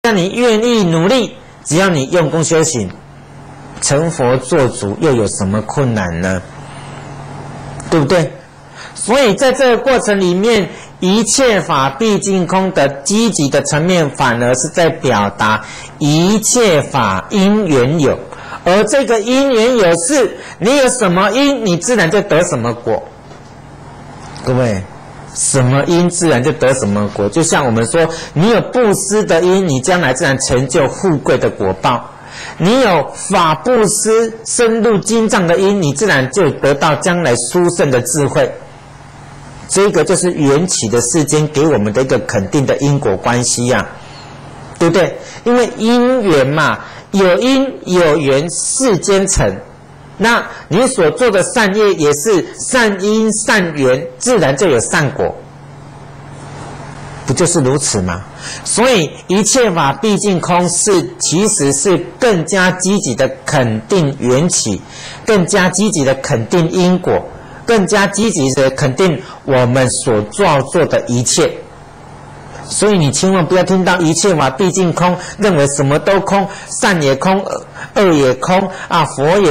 要你愿意努力，只要你用功修行，成佛做主又有什么困难呢？对不对？所以在这个过程里面，一切法毕竟空的积极的层面，反而是在表达一切法因缘有，而这个因缘有是你有什么因，你自然就得什么果。各位，什么因自然就得什么果，就像我们说，你有布施的因，你将来自然成就富贵的果报；你有法布施深入经藏的因，你自然就得到将来殊胜的智慧。这个就是缘起的世间给我们的一个肯定的因果关系呀，对不对？因为因缘嘛，有因有缘世间成，那你所做的善业也是善因善缘，自然就有善果，不就是如此吗？所以一切法毕竟空其实是更加积极的肯定缘起，更加积极的肯定因果，更加积极的肯定我们所做的一切。所以你千万不要听到一切法毕竟空，认为什么都空，善也空，恶也空啊，佛也